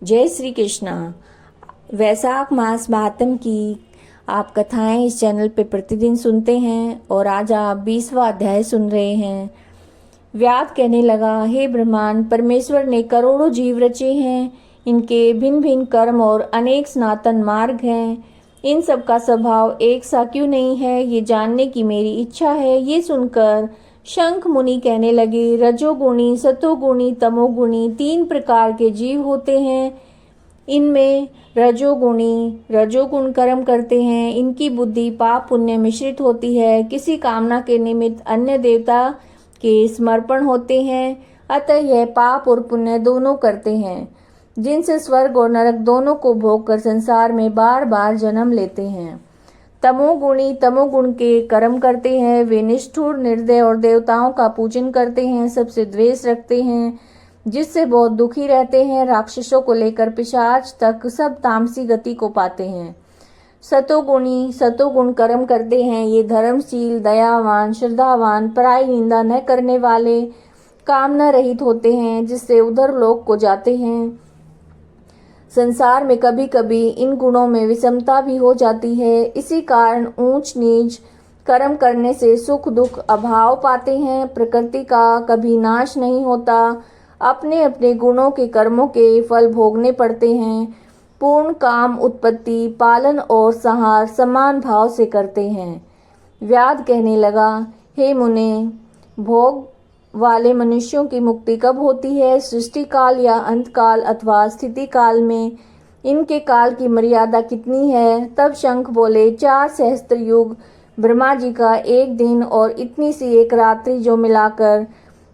जय श्री कृष्णा। वैशाख मास महात्म की आप कथाएं इस चैनल पे प्रतिदिन सुनते हैं और आज आप 20वां अध्याय सुन रहे हैं। व्याध कहने लगा, हे ब्रह्मांड, परमेश्वर ने करोड़ों जीव रचे हैं। इनके भिन्न भिन्न कर्म और अनेक सनातन मार्ग हैं। इन सब का स्वभाव एक सा क्यों नहीं है, ये जानने की मेरी इच्छा है। ये सुनकर शंख मुनि कहने लगे, रजोगुणी, सतोगुणी, तमोगुणी 3 प्रकार के जीव होते हैं। इनमें रजोगुण कर्म करते हैं। इनकी बुद्धि पाप पुण्य मिश्रित होती है। किसी कामना के निमित्त अन्य देवता के समर्पण होते हैं। अतः यह पाप और पुण्य दोनों करते हैं, जिनसे स्वर्ग और नरक दोनों को भोग कर संसार में बार बार जन्म लेते हैं। तमोगुणी तमोगुण के कर्म करते हैं। वे निष्ठुर, निर्दय और देवताओं का पूजन करते हैं। सबसे द्वेष रखते हैं, जिससे बहुत दुखी रहते हैं। राक्षसों को लेकर पिशाच तक सब तामसी गति को पाते हैं। सतोगुण कर्म करते हैं। ये धर्मशील, दयावान, श्रद्धावान, पराई निंदा न करने वाले, कामना रहित होते हैं, जिससे उधर लोक को जाते हैं। संसार में कभी कभी इन गुणों में विषमता भी हो जाती है। इसी कारण ऊंच नीच कर्म करने से सुख दुख अभाव पाते हैं। प्रकृति का कभी नाश नहीं होता। अपने अपने गुणों के कर्मों के फल भोगने पड़ते हैं। पूर्ण काम उत्पत्ति, पालन और संहार समान भाव से करते हैं। व्याध कहने लगा, हे मुने, भोग वाले मनुष्यों की मुक्ति कब होती है? सृष्टि काल या अंत काल अथवा स्थिति काल में? इनके काल की मर्यादा कितनी है? तब शंख बोले, 4 सहस्त्र युग, ब्रह्मा जी का एक दिन और इतनी सी एक रात्रि, जो मिलाकर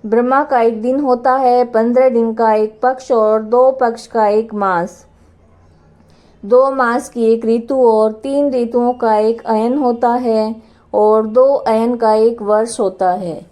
ब्रह्मा का एक दिन होता है। 15 दिन का एक पक्ष और 2 पक्ष का एक मास, 2 मास की एक ऋतु और 3 ऋतुओं का एक अयन होता है और 2 अयन का एक वर्ष होता है।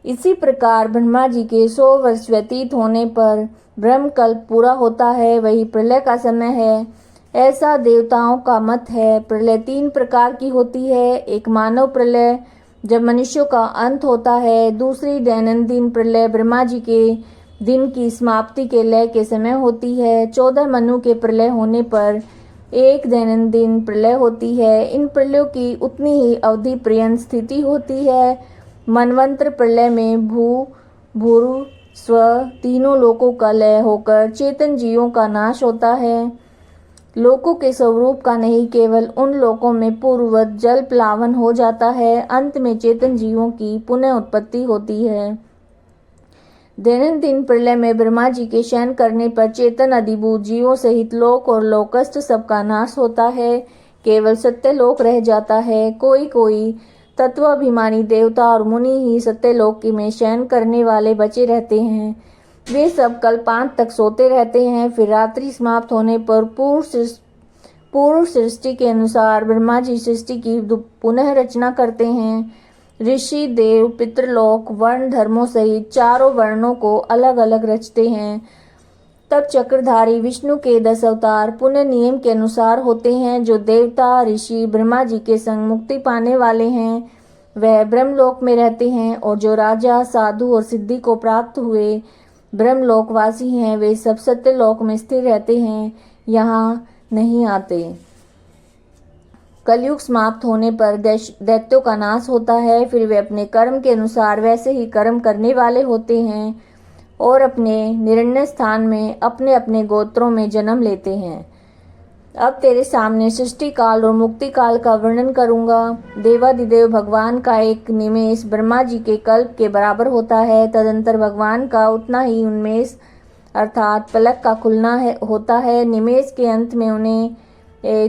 इसी प्रकार ब्रह्मा जी के 100 वर्ष व्यतीत होने पर ब्रह्मकल्प पूरा होता है। वही प्रलय का समय है, ऐसा देवताओं का मत है। प्रलय 3 प्रकार की होती है। एक मानव प्रलय, जब मनुष्यों का अंत होता है। दूसरी दैनंदिन प्रलय, ब्रह्मा जी के दिन की समाप्ति के लय के समय होती है। 14 मनु के प्रलय होने पर एक दैनंदिन प्रलय होती है। इन प्रलयों की उतनी ही अवधि पर्यंत स्थिति होती है। मनवंतर प्रलय में भूर स्व तीनों लोकों का लय होकर चेतन जीवों का नाश होता है। लोकों के स्वरूप का नहीं, केवल उन लोकों में पूर्ववत जल प्लावन हो जाता है। अंत में चेतन जीवों की पुनः उत्पत्ति होती है। दैनंदिन प्रलय में ब्रह्मा जी के शयन करने पर चेतन अधिभूत जीवों सहित लोक और लोकस्थ सबका नाश होता है। केवल सत्य लोक रह जाता है। कोई कोई तत्वाभिमानी देवता और मुनि ही सत्यलोक में शयन करने वाले बचे रहते हैं। वे सब कल्पांत तक सोते रहते हैं। फिर रात्रि समाप्त होने पर पूर्व सृष्टि के अनुसार ब्रह्मा जी सृष्टि की पुनः रचना करते हैं। ऋषि, देव, पितृलोक, वर्ण धर्मों सहित 4 वर्णों को अलग अलग रचते हैं। तब चक्रधारी विष्णु के 10 अवतार पुनः नियम के अनुसार होते हैं। जो देवता, ऋषि ब्रह्मा जी के संग मुक्ति पाने वाले हैं, वह ब्रह्मलोक में रहते हैं। और जो राजा, साधु और सिद्धि को प्राप्त हुए ब्रह्मलोकवासी हैं, वे सब सत्यलोक में स्थिर रहते हैं, यहाँ नहीं आते। कलयुग समाप्त होने पर दैत्यों का नाश होता है। फिर वे अपने कर्म के अनुसार वैसे ही कर्म करने वाले होते हैं और अपने निर्णय स्थान में अपने अपने गोत्रों में जन्म लेते हैं। अब तेरे सामने सृष्टि काल और मुक्ति काल का वर्णन करूंगा। देवादिदेव भगवान का एक निमेष ब्रह्मा जी के कल्प के बराबर होता है। तदंतर भगवान का उतना ही उन्मेष अर्थात पलक का खुलना होता है। निमेष के अंत में उन्हें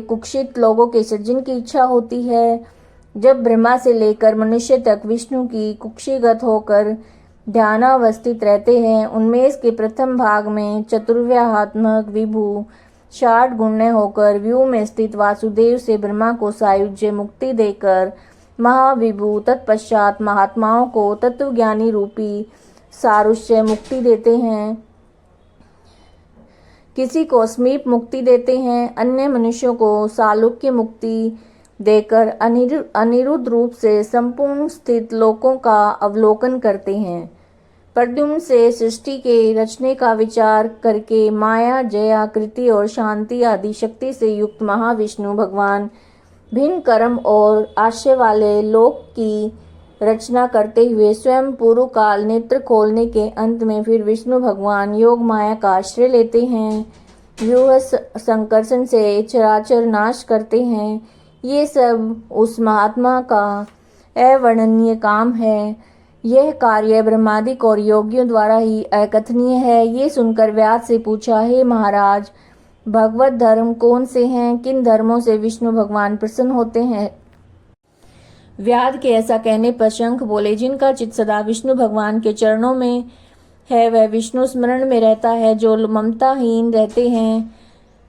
कुक्षित लोगों के सृजन की इच्छा होती है। जब ब्रह्मा से लेकर मनुष्य तक विष्णु की कुक्षिगत होकर ध्यानावस्थित रहते हैं। उन्मेष के प्रथम भाग में चतुर्व्यूहात्मक विभु 60 गुण्य होकर व्यूह में स्थित वासुदेव से ब्रह्मा को सायुज्य मुक्ति देकर महाविभु तत्पश्चात महात्माओं को तत्वज्ञानी रूपी सारुष्य मुक्ति देते हैं। किसी को समीप मुक्ति देते हैं। अन्य मनुष्यों को सालुक्य मुक्ति देकर अनिरुद्ध रूप से संपूर्ण स्थित लोकों का अवलोकन करते हैं। प्रद्युम्न से सृष्टि के रचने का विचार करके माया, जया, कृति और शांति आदि शक्ति से युक्त महाविष्णु भगवान भिन्न कर्म और आशय वाले लोक की रचना करते हुए स्वयं पूर्व काल नेत्र खोलने के अंत में फिर विष्णु भगवान योग माया का आश्रय लेते हैं, व्यूह संकर्षण से चराचर नाश करते हैं। ये सब उस महात्मा का अवर्णनीय काम है। यह कार्य ब्रह्मादिक और योगियों द्वारा ही अकथनीय है। ये सुनकर व्यास से पूछा, हे महाराज, भगवत धर्म कौन से हैं? किन धर्मों से विष्णु भगवान प्रसन्न होते हैं? व्यास के ऐसा कहने पर शंख बोले, जिनका चित्त सदा विष्णु भगवान के चरणों में है वह विष्णु स्मरण में रहता है। जो ममताहीन रहते हैं,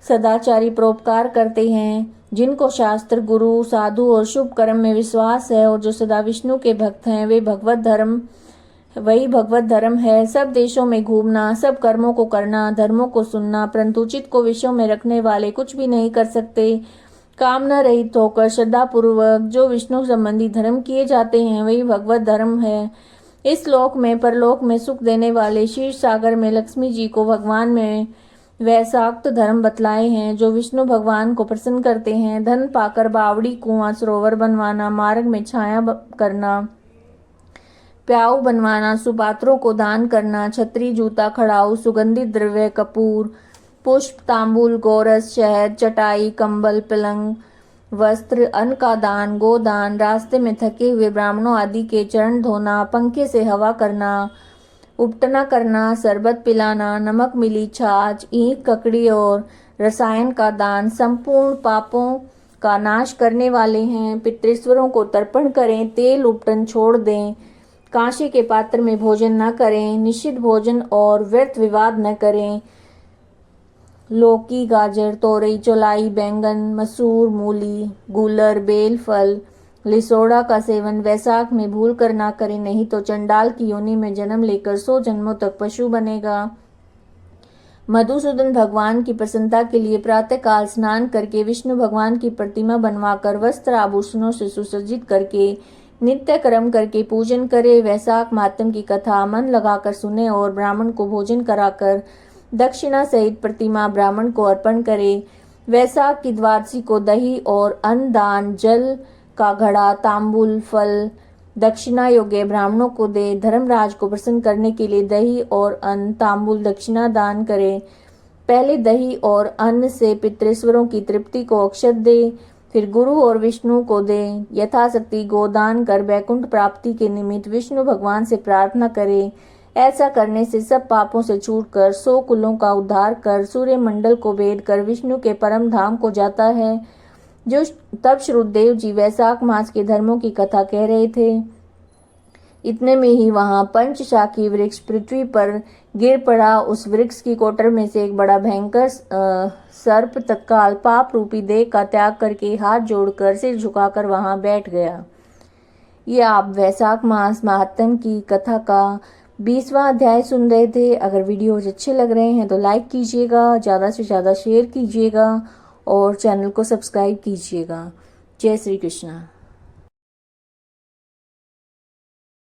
सदाचारी परोपकार करते हैं, जिनको शास्त्र, गुरु, साधु और शुभ कर्म में विश्वास है और जो सदा विष्णु के भक्त हैं, वही भगवत धर्म है। सब देशों में घूमना, सब कर्मों को करना, धर्मों को सुनना, परंतु चित्त को विषयों में रखने वाले कुछ भी नहीं कर सकते। कामना रहित होकर श्रद्धा पूर्वक जो विष्णु संबंधी धर्म किए जाते हैं, वही भगवत धर्म है। इस लोक में परलोक में सुख देने वाले क्षीर सागर में लक्ष्मी जी को भगवान में वैसाक्त धर्म बतलाए हैं, जो विष्णु भगवान को प्रसन्न करते हैं। धन पाकर बावड़ी, कुआं, सरोवर बनवाना, मार्ग में छाया करना, प्याऊ बनवाना, सुपात्रों को दान करना, छतरी, जूता, खड़ाऊ, सुगंधित द्रव्य, कपूर, पुष्प, तांबूल, गोरस, शहद, चटाई, कंबल, पलंग, वस्त्र, अन्न का दान, गोदान, रास्ते में थके हुए ब्राह्मणों आदि के चरण धोना, पंखे से हवा करना, उपटना करना, शरबत पिलाना, नमक मिली छाछ, ईंट, ककड़ी और रसायन का दान संपूर्ण पापों का नाश करने वाले हैं। पितृश्वरों को तर्पण करें, तेल उपटन छोड़ दें, कांसे के पात्र में भोजन न करें, निषिद्ध भोजन और व्यर्थ विवाद न करें। लौकी, गाजर, तोरई, चौलाई, बैंगन, मसूर, मूली, गूलर, बेल फल, लिसोड़ा का सेवन वैसाख में भूल कर ना करें, नहीं तो चंडाल की योनि में जन्म लेकर 100 जन्मों तक पशु बनेगा। मधुसूदन भगवान की प्रसन्नता के लिए प्रातःकाल स्नान करके विष्णु भगवान की प्रतिमा बनवाकर वस्त्र आभूषणों से सुसज्जित करके नित्य कर्म करके पूजन करे। वैसाख मातम की कथा मन लगाकर सुने और ब्राह्मण को भोजन कराकर दक्षिणा सहित प्रतिमा ब्राह्मण को अर्पण करे। वैसाख की द्वादशी को दही और अन्न दान, जल का घड़ा, तांबूल, फल दक्षिणा योग्य ब्राह्मणों को दे। धर्मराज को प्रसन्न करने के लिए दही और अन्न, तांबूल दक्षिणा दान करे। पहले दही और अन्न से पितृश्वरों की तृप्ति को अक्षत दे, फिर गुरु और विष्णु को दे। यथाशक्ति गोदान कर वैकुंठ प्राप्ति के निमित्त विष्णु भगवान से प्रार्थना करे। ऐसा करने से सब पापों से छूटकर 100 कुलों का उद्धार कर सूर्य मंडल को भेद कर विष्णु के परम धाम को जाता है। जो तब श्रुतदेव जी वैसाख मास के धर्मों की कथा कह रहे थे, इतने में ही वहां पंचशाखी वृक्ष पृथ्वी पर गिर पड़ा। उस वृक्ष की कोटर में से एक बड़ा भयंकर सर्प तत्काल पाप रूपी देह का त्याग करके हाथ जोड़कर सिर झुकाकर वहां बैठ गया। ये आप वैसाख मास महात्म की कथा का 20वां अध्याय सुन रहे थे। अगर वीडियोज अच्छे लग रहे हैं तो लाइक कीजिएगा, ज़्यादा से ज़्यादा शेयर कीजिएगा और चैनल को सब्सक्राइब कीजिएगा। जय श्री कृष्णा।